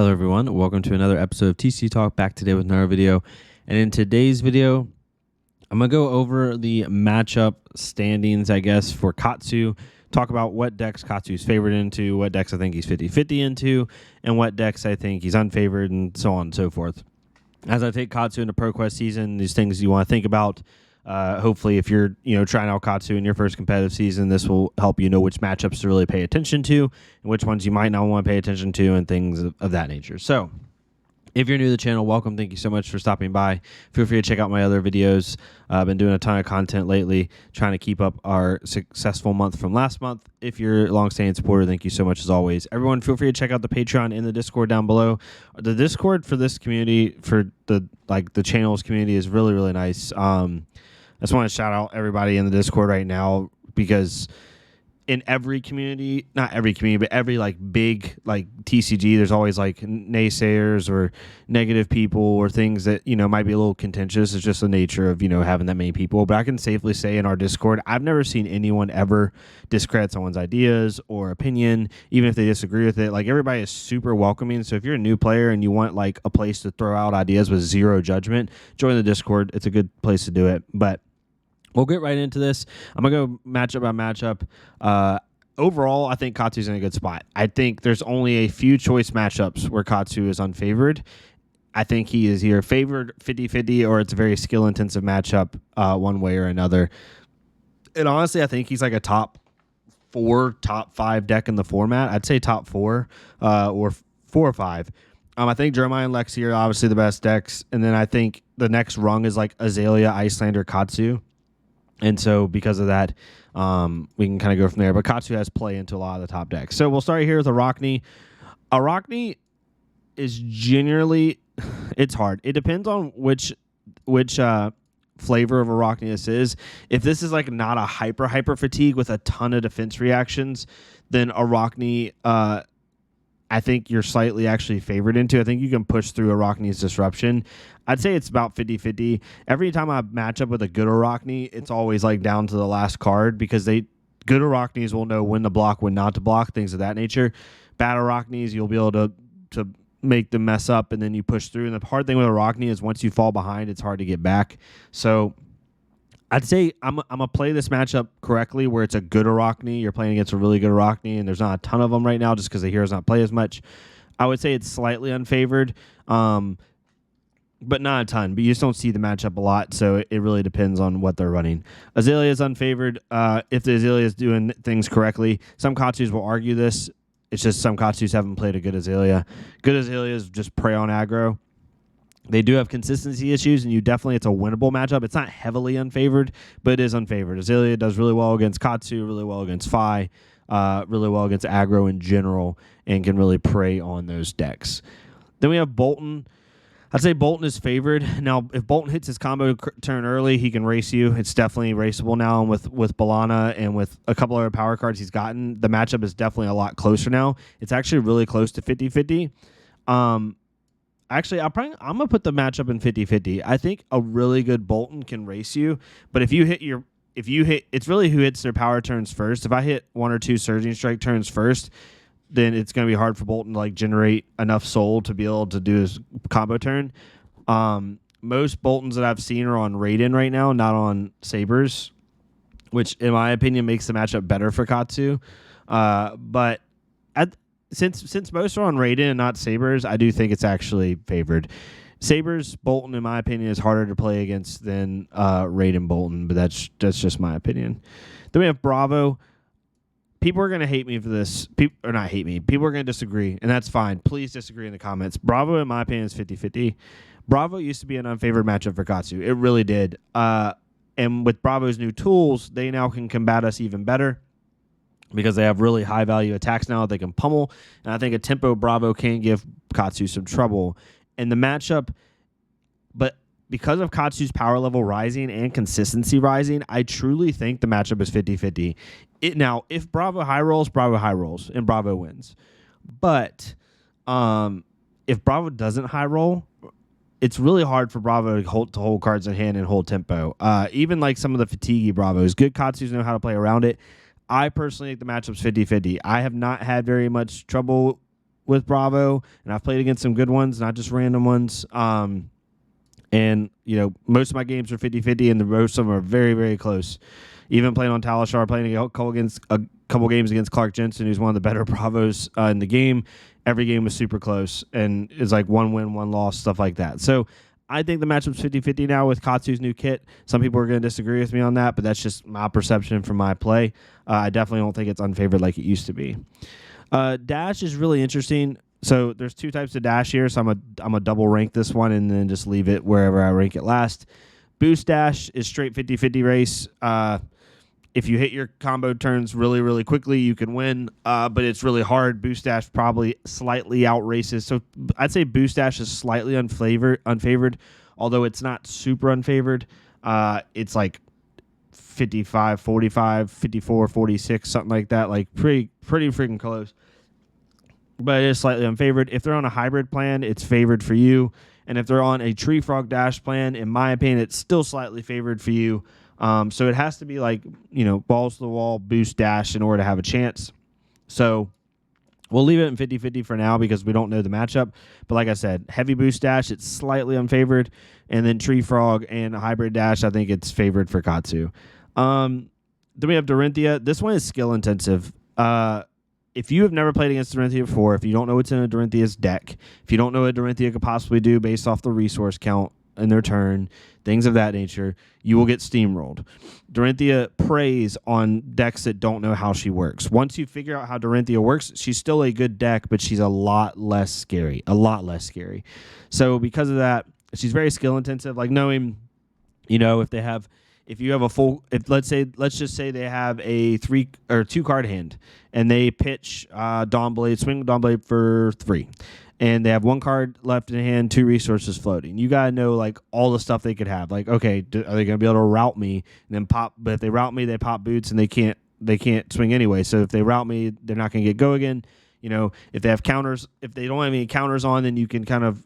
Hello everyone, welcome to another episode of TCG Talk, back today with another video. And in today's video, I'm going to go over the matchup standings, I guess, for Katsu. Talk about what decks Katsu's favored into, what decks I think he's 50-50 into, and what decks I think he's unfavored, and so on and so forth. As I take Katsu into ProQuest season, these things you want to think about. Hopefully, if you're trying out Katsu in your first competitive season, this will help you know which matchups to really pay attention to and which ones you might not want to pay attention to and things of that nature. So, if you're new to the channel, welcome. Thank you so much for stopping by. Feel free to check out my other videos. I've been doing a ton of content lately, trying to keep up our successful month from last month. If you're a long-standing supporter, thank you so much as always. Everyone, feel free to check out the Patreon and the Discord down below. The Discord for this community, for the channel's community, is really, really nice. I just want to shout out everybody in the Discord right now, because in every community, not every community, but every big TCG, there's always naysayers or negative people or things that might be a little contentious. It's just the nature of having that many people. But I can safely say in our Discord, I've never seen anyone ever discredit someone's ideas or opinion, even if they disagree with it. Everybody is super welcoming. So if you're a new player and you want a place to throw out ideas with zero judgment, join the Discord. It's a good place to do it. But we'll get right into this. I'm going to go matchup by matchup. Overall, I think Katsu's in a good spot. I think there's only a few choice matchups where Katsu is unfavored. I think he is either favored 50-50 or it's a very skill-intensive matchup one way or another. And honestly, I think he's a top 4, top 5 deck in the format. I'd say top 4 or 4 or 5. I think Dromi and Lexi are obviously the best decks. And then I think the next rung is Azalea, Icelander, Katsu. And so because of that, we can kind of go from there. But Katsu has play into a lot of the top decks. So we'll start here with a Rockne. A Rockne is generally, it's hard. It depends on which flavor of a Rockne this is. If this is not a hyper fatigue with a ton of defense reactions, then a Rockne, I think you're slightly actually favored into. I think you can push through a Rockne's disruption. I'd say it's about 50-50. Every time I match up with a good Rockne, it's always down to the last card, because good Rocknes will know when to block, when not to block, things of that nature. Bad Rocknes, you'll be able to make them mess up, and then you push through. And the hard thing with a Rockne is once you fall behind, it's hard to get back. So I'd say I'm going to play this matchup correctly, where it's a good Rockne. You're playing against a really good Rockne, and there's not a ton of them right now just because the heroes not play as much. I would say it's slightly unfavored, but not a ton. But you just don't see the matchup a lot, so it really depends on what they're running. Azalea is unfavored if the Azalea is doing things correctly. Some Katsus will argue this. It's just some Katsus haven't played a good Azalea. Good Azaleas just prey on aggro. They do have consistency issues, and it's a winnable matchup. It's not heavily unfavored, but it is unfavored. Azalea does really well against Katsu, really well against Fi, really well against aggro in general, and can really prey on those decks. Then we have Bolton. I'd say Bolton is favored. Now, if Bolton hits his combo turn early, he can race you. It's definitely raceable now, and with Balana and with a couple other power cards he's gotten, the matchup is definitely a lot closer now. It's actually really close to 50-50. Actually, I'm going to put the matchup in 50-50. I think a really good Bolton can race you, but if you hit, it's really who hits their power turns first. If I hit 1 or 2 Surging Strike turns first, then it's going to be hard for Bolton to generate enough soul to be able to do his combo turn. Most Boltons that I've seen are on Raiden right now, not on Sabers, which in my opinion makes the matchup better for Katsu. But Since most are on Raiden and not Sabers, I do think it's actually favored. Sabers Bolton, in my opinion, is harder to play against than Raiden Bolton, but that's just my opinion. Then we have Bravo. People are going to hate me for this. Or not hate me. People are going to disagree, and that's fine. Please disagree in the comments. Bravo, in my opinion, is 50-50. Bravo used to be an unfavored matchup for Katsu. It really did. And with Bravo's new tools, they now can combat us even better, because they have really high-value attacks now that they can pummel. And I think a tempo Bravo can give Katsu some trouble in the matchup. But because of Katsu's power level rising and consistency rising, I truly think the matchup is 50-50. Now, if Bravo high rolls, and Bravo wins. But if Bravo doesn't high roll, it's really hard for Bravo to hold cards in hand and hold tempo. Even some of the fatiguey Bravos, good Katsus know how to play around it. I personally think the matchup's 50-50. I have not had very much trouble with Bravo, and I've played against some good ones, not just random ones. And, most of my games are 50-50, and the most of them are very, very close. Even playing on Talishar, playing a couple games against Clark Jensen, who's one of the better Bravos in the game. Every game was super close, and it's like 1 win, 1 loss, stuff like that. So I think the matchup's 50-50 now with Katsu's new kit. Some people are going to disagree with me on that, but that's just my perception from my play. I definitely don't think it's unfavored like it used to be. Dash is really interesting. So there's 2 types of dash here, so I'm a double rank this one and then just leave it wherever I rank it last. Boost dash is straight 50-50 race. If you hit your combo turns really, really quickly, you can win, but it's really hard. Boost dash probably slightly outraces. So I'd say boost dash is slightly unfavored, although it's not super unfavored. It's like 55, 45, 54, 46, something like that, like pretty freaking close. But it is slightly unfavored. If they're on a hybrid plan, it's favored for you. And if they're on a tree frog dash plan, in my opinion, it's still slightly favored for you. So it has to be like, balls to the wall, boost dash in order to have a chance. So we'll leave it in 50-50 for now because we don't know the matchup. But like I said, heavy boost dash, it's slightly unfavored. And then tree frog and hybrid dash, I think it's favored for Katsu. Then we have Darthia. This one is skill intensive. If you have never played against Darthia before, if you don't know what's in a Darthia's deck, if you don't know what Darthia could possibly do based off the resource count in their turn, things of that nature, you will get steamrolled. Darthia preys on decks that don't know how she works. Once you figure out how Darthia works, she's still a good deck, but she's a lot less scary. So because of that, she's very skill intensive. Like knowing, if you have a full, let's just say they have a 3 or 2 card hand, and they pitch Dawnblade, swing Dawnblade for 3, and they have 1 card left in hand, 2 resources floating. You gotta know like all the stuff they could have. Like, okay, are they gonna be able to route me and then pop? But if they route me, they pop boots, and they can't swing anyway. So if they route me, they're not gonna get go again. If they have counters, if they don't have any counters on, then you can kind of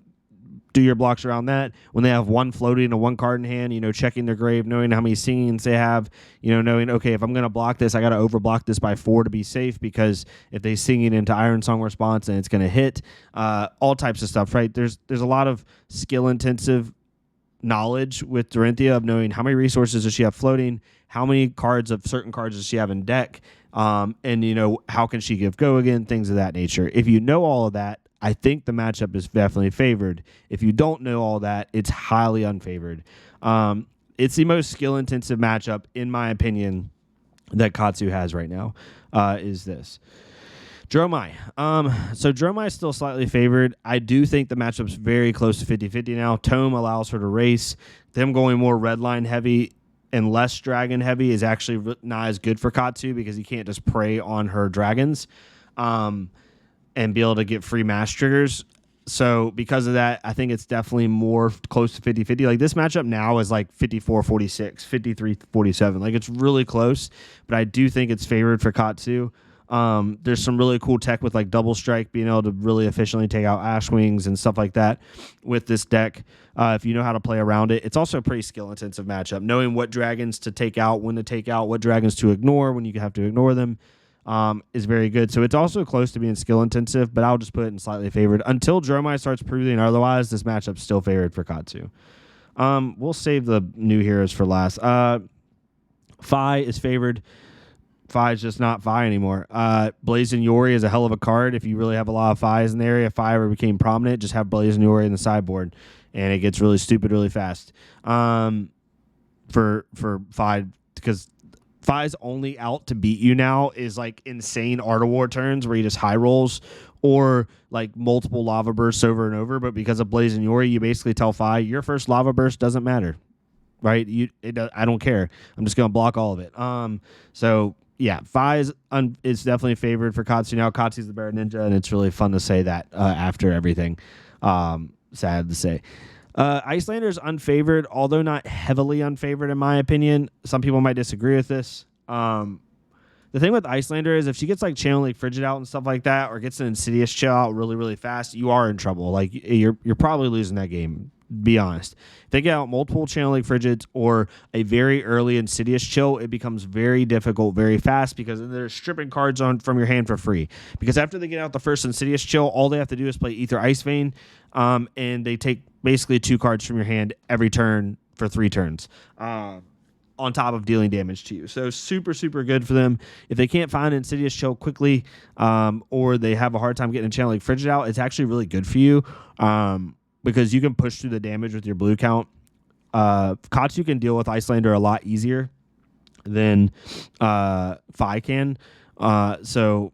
do your blocks around that. When they have 1 floating and 1 card in hand, checking their grave, knowing how many singings they have, knowing, okay, if I'm going to block this, I got to overblock this by 4 to be safe, because if they sing it into Iron Song response and it's going to hit, all types of stuff, right? There's a lot of skill-intensive knowledge with Darthia of knowing how many resources does she have floating, how many cards of certain cards does she have in deck, and, how can she give go again, things of that nature. If you know all of that, I think the matchup is definitely favored. If you don't know all that, it's highly unfavored. It's the most skill-intensive matchup, in my opinion, that Katsu has right now, is this. Dromi. So Dromi is still slightly favored. I do think the matchup's very close to 50-50 now. Tome allows her to race. Them going more red line heavy and less dragon heavy is actually not as good for Katsu, because you can't just prey on her dragons. And be able to get free mass triggers. So because of that, I think it's definitely more close to 50-50. Like this matchup now is like 54-46, 53-47. Like it's really close, but I do think it's favored for Katsu. There's some really cool tech with like double strike, being able to really efficiently take out Ash Wings and stuff like that with this deck. If you know how to play around it, it's also a pretty skill intensive matchup. Knowing what dragons to take out, when to take out, what dragons to ignore, when you have to ignore them. Is very good. So it's also close to being skill intensive, but I'll just put it in slightly favored. Until Dromi starts proving otherwise, this matchup's still favored for Katsu. We'll save the new heroes for last. Fi is favored. Fi is just not Fi anymore. Blazing Uiri is a hell of a card. If you really have a lot of Fis in the area, if Fi ever became prominent, just have Blazing Uiri in the sideboard, and it gets really stupid really fast. For Fi, because Fi's only out to beat you now is like insane Art of War turns where he just high rolls, or like multiple lava bursts over and over. But because of Blazing Uiri, you basically tell Fi, your first lava burst doesn't matter, right? I don't care. I'm just gonna block all of it. So yeah, Fi is definitely favored for Katsu now. Katsu's the better ninja, and it's really fun to say that after everything. Sad to say. Icelander is unfavored, although not heavily unfavored in my opinion. Some people might disagree with this. The thing with Icelander is if she gets like Channel League Frigid out and stuff like that, or gets an Insidious chill out really, really fast, you are in trouble. Like you're probably losing that game be honest. If they get out multiple Channel Link Frigids or a very early Insidious Chill, it becomes very difficult very fast because they're stripping cards from your hand for free. Because after they get out the first Insidious Chill, all they have to do is play Ether Ice Vein, and they take basically 2 cards from your hand every turn for 3 turns. On top of dealing damage to you. So super, super good for them. If they can't find Insidious Chill quickly, or they have a hard time getting a Channel Link Frigid out, it's actually really good for you, because you can push through the damage with your blue count. Katsu can deal with Icelander a lot easier than Fi can. So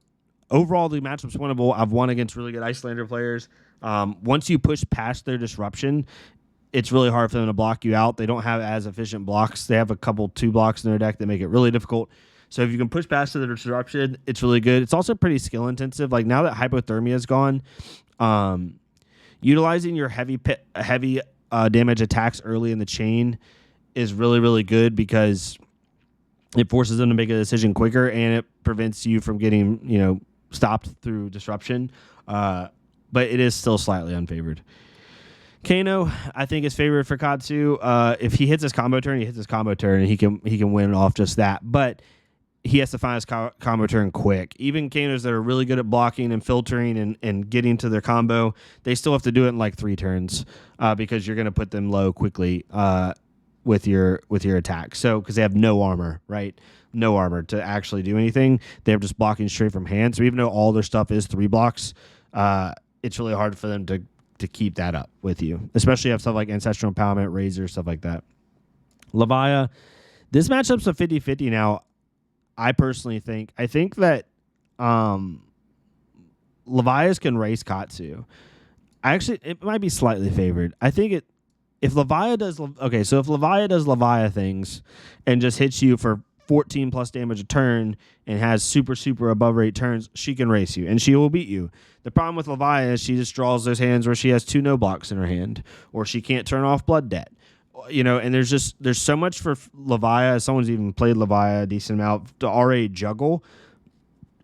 overall, the matchup's winnable. I've won against really good Icelander players. Once you push past their disruption, it's really hard for them to block you out. They don't have as efficient blocks. They have a couple 2 blocks in their deck that make it really difficult. So if you can push past the disruption, it's really good. It's also pretty skill intensive. Like now that Hypothermia is gone, utilizing your heavy damage attacks early in the chain is really, really good because it forces them to make a decision quicker and it prevents you from getting, stopped through disruption. But it is still slightly unfavored. Kano, I think, is favored for Katsu. If he hits his combo turn, and he can win off just that. But he has to find his combo turn quick. Even Kanos that are really good at blocking and filtering and getting to their combo, they still have to do it in like 3 turns because you're going to put them low quickly with your attack. So because they have no armor, right? No armor to actually do anything. They're just blocking straight from hand. So even though all their stuff is 3 blocks, it's really hard for them to keep that up with you, especially if you have stuff like Ancestral Empowerment, Razor, stuff like that. Levia, this matchup's a 50-50 now. I personally think that Levias can race Katsu. It might be slightly favored. I think if Levia does Levia things and just hits you for 14 plus damage a turn and has super, super above rate turns, she can race you and she will beat you. The problem with Levia is she just draws those hands where she has 2 no blocks in her hand, or she can't turn off Blood Debt. And there's so much for Levia, as someone's even played Levia a decent amount, to already juggle.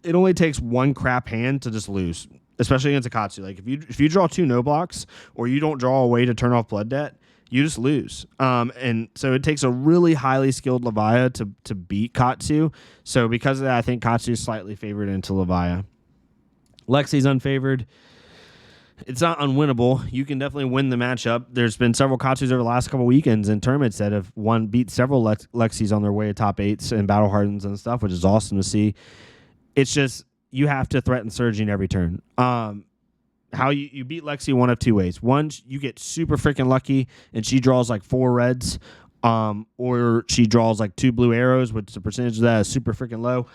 It only takes 1 crap hand to just lose, especially against a Katsu. Like if you draw 2 no blocks or you don't draw a way to turn off Blood Debt, you just lose. And so it takes a really highly skilled Levia to beat Katsu. So because of that, I think Katsu is slightly favored into Levia. Lexi's unfavored. It's not unwinnable. You can definitely win the matchup. There's been several Katsus over the last couple weekends in tournaments that have beat several Lexis on their way to top 8s and battle hardens and stuff, which is awesome to see. It's just you have to threaten surging every turn. How you beat Lexi one of 2 ways. One, you get super freaking lucky and she draws like 4 reds, or she draws like 2 blue arrows, which the percentage of that is super freaking low,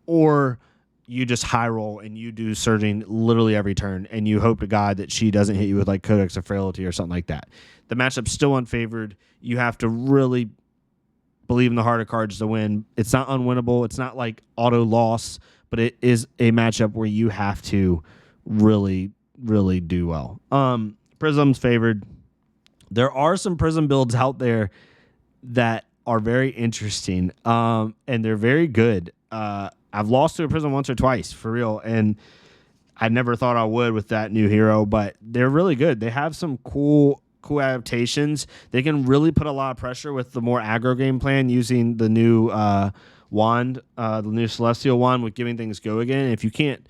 or you just high roll and you do surging literally every turn and you hope to God that she doesn't hit you with like Codex of Frailty or something like that. The matchup's still unfavored. You have to really believe in the harder cards to win. It's not unwinnable. It's not like auto loss, but it is a matchup where you have to really, really do well. Prism's favored. There are some Prism builds out there that are very interesting, and they're very good. I've lost to a Prism once or twice, for real, and I never thought I would with that new hero, but they're really good. They have some cool adaptations. They can really put a lot of pressure with the more aggro game plan using the new wand, the new Celestial wand with giving things go again. If you can't,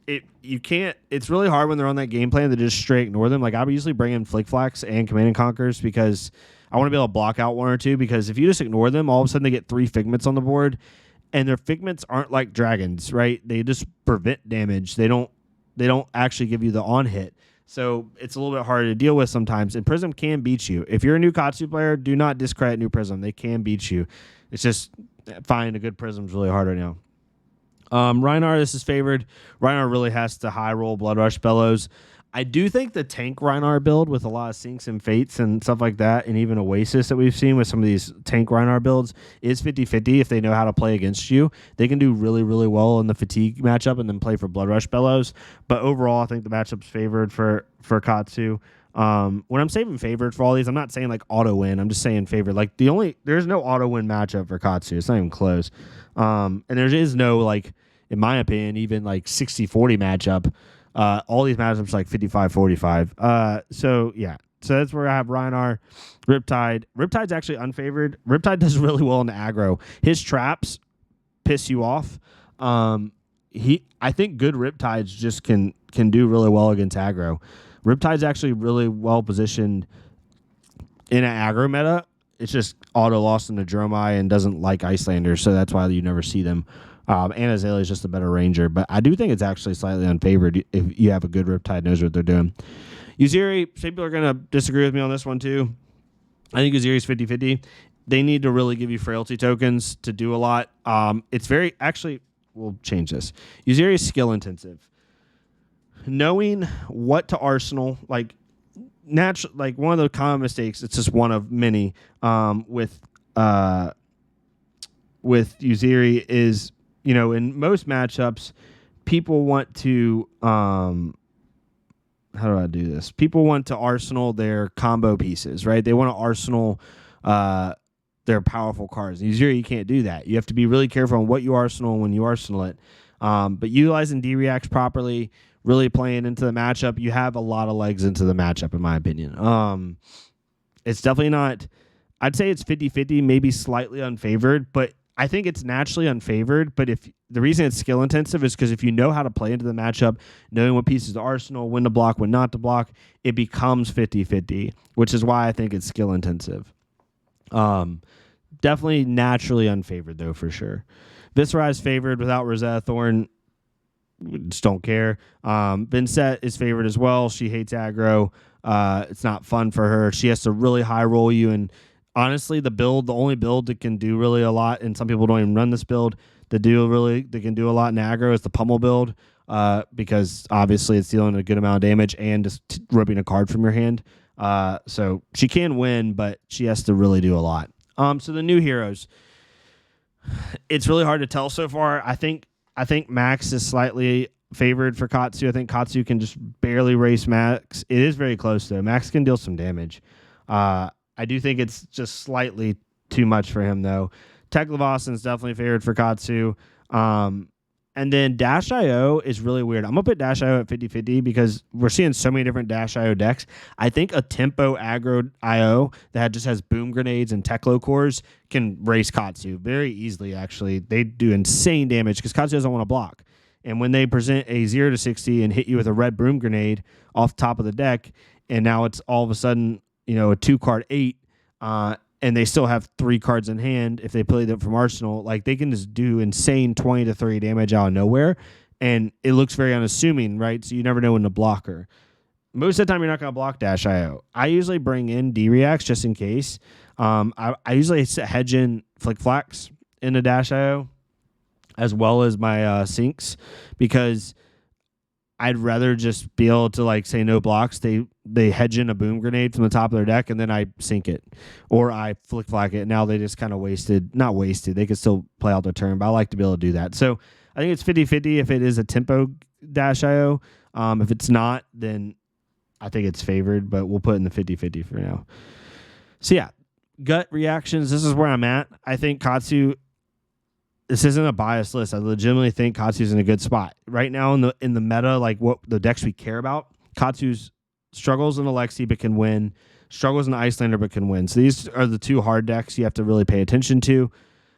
it's really hard when they're on that game plan to just straight ignore them. Like I would usually bring in Flick Flacks and Command and Conquers because I want to be able to block out 1 or 2, because if you just ignore them, all of a sudden they get 3 Figments on the board. And their Figments aren't like dragons, right? They just prevent damage. They don't actually give you the on hit. So it's a little bit harder to deal with sometimes. And Prism can beat you. If you're a new Katsu player, do not discredit new Prism. They can beat you. It's just finding a good Prism is really hard right now. Rhinar, this is favored. Rhinar really has to high roll Blood Rush Bellows. I do think the tank Rhinar build with a lot of Sinks and Fates and stuff like that, and even Oasis that we've seen with some of these tank Rhinar builds, is 50-50 if they know how to play against you. They can do really, really well in the fatigue matchup and then play for Blood Rush Bellows. But overall, I think the matchup's favored for Katsu. When I'm saying favored for all these, I'm not saying like auto win. I'm just saying favored. Like there's no auto win matchup for Katsu. It's not even close. And there is no, like, in my opinion, even like 60-40 matchup All these matchups like 55-45. So yeah. So that's where I have Rhinar, Riptide. Riptide's actually unfavored. Riptide does really well in the aggro. His traps piss you off. I think good Riptides just can do really well against aggro. Riptide's actually really well positioned in an aggro meta. It's just auto lost in the Dromi and doesn't like Icelander, so that's why you never see them. And Azalea is just a better ranger, but I do think it's actually slightly unfavored if you have a good Riptide knows what they're doing. Uiri, people are going to disagree with me on this one too. I think Uziri's 50-50. They need to really give you frailty tokens to do a lot. It's very, actually, we'll change this. Uziri is skill intensive. Knowing what to arsenal, like one of the common mistakes, it's just one of many with Uziri is, in most matchups, people want to, how do I do this? People want to arsenal their combo pieces, right? They want to arsenal their powerful cards. Uziri, you can't do that. You have to be really careful on what you arsenal when you arsenal it. But utilizing D-Reacts properly, really playing into the matchup, you have a lot of legs into the matchup, in my opinion. It's definitely not, I'd say it's 50-50, maybe slightly unfavored, but I think it's naturally unfavored. But if the reason it's skill intensive is because if you know how to play into the matchup, knowing what pieces to arsenal, when to block, when not to block, it becomes 50-50, which is why I think it's skill intensive. Definitely naturally unfavored, though, for sure. Viscera is favored without Rosetta Thorn. Just don't care. Vincent is favored as well. She hates aggro. It's not fun for her. She has to really high roll you. And honestly, the only build that can do really a lot, and some people don't even run this build, that can do a lot in aggro is the pummel build, because obviously it's dealing a good amount of damage and just ripping a card from your hand. So she can win, but she has to really do a lot. So the new heroes, it's really hard to tell so far. I think Max is slightly favored for Katsu. I think Katsu can just barely race Max. It is very close, though. Max can deal some damage. I do think it's just slightly too much for him, though. Tech Leviathan is definitely favored for Katsu. And then Dashio is really weird. I'm going to put Dashio at 50-50 because we're seeing so many different Dashio decks. I think a tempo aggro IO that just has boom grenades and Teklo cores can race Katsu very easily, actually. They do insane damage because Katsu doesn't want to block. And when they present a 0-60 and hit you with a red boom grenade off the top of the deck, and now it's all of a sudden, a 2-card 8, and they still have 3 cards in hand if they play them from Arsenal, like they can just do insane 20-30 damage out of nowhere, and it looks very unassuming, right? So you never know when to block her. Most of the time, you're not going to block Dashio. I usually bring in D-Reacts just in case. I usually hedge in Flick Flax into Dashio as well as my sinks because I'd rather just be able to say no blocks. They hedge in a boom grenade from the top of their deck and then I sink it or I flick flag it. Now they just kind of not wasted. They could still play out their turn, but I like to be able to do that. So I think it's 50-50 if it is a tempo Dashio. If it's not, then I think it's favored, but we'll put it in the 50-50 for now. So yeah, gut reactions. This is where I'm at. I think Katsu. This isn't a biased list. I legitimately think Katsu's in a good spot right now in the meta. Like what the decks we care about, Katsu's struggles in the Lexi but can win, struggles in the Icelander but can win. So these are the 2 hard decks you have to really pay attention to.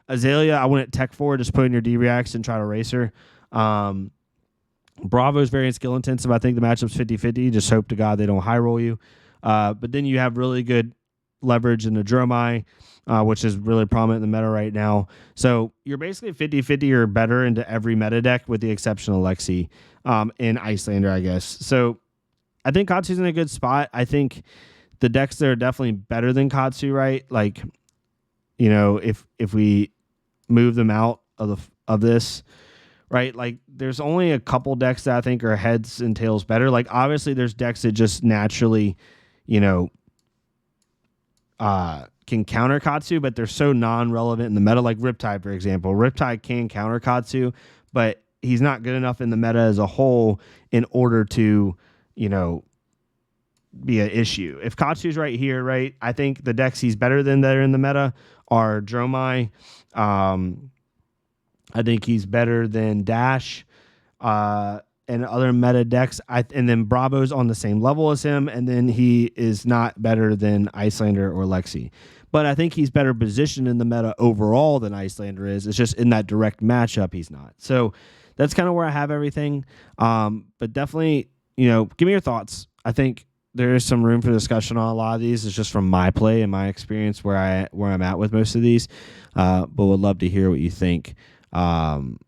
Azalea, I wouldn't tech forward, just put in your D-Reacts and try to race her. Bravo is very skill intensive. I think the matchup's 50-50. Just hope to God they don't high roll you. But then you have really good leverage in the Dromi, which is really prominent in the meta right now. So you're basically 50-50 or better into every meta deck with the exception of Lexi and Icelander, I guess. So I think Katsu's in a good spot. I think the decks that are definitely better than Katsu, right? Like, if we move them out of this, right? Like there's only a couple decks that I think are heads and tails better. Like obviously there's decks that just naturally, can counter Katsu, but they're so non-relevant in the meta, like Riptide, for example. Riptide can counter Katsu, but he's not good enough in the meta as a whole in order to, be an issue. If Katsu's right here, right, I think the decks he's better than that are in the meta are Dromi. I think he's better than Dash. and other meta decks, and then Bravo's on the same level as him, and then he is not better than Icelander or Lexi. But I think he's better positioned in the meta overall than Icelander is. It's just in that direct matchup he's not. So that's kind of where I have everything. But definitely, give me your thoughts. I think there is some room for discussion on a lot of these. It's just from my play and my experience where I'm at with most of these. But would love to hear what you think kind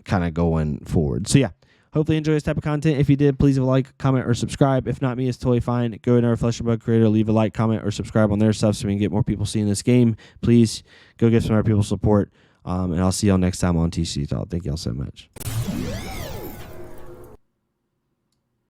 of going forward. So yeah, hopefully you enjoy this type of content. If you did, please leave a like, comment, or subscribe. If not me, it's totally fine. Go to our Flesh and Blood creator, leave a like, comment, or subscribe on their stuff so we can get more people seeing this game. Please go get some other people support. And I'll see y'all next time on TCG Talk. Thank y'all so much.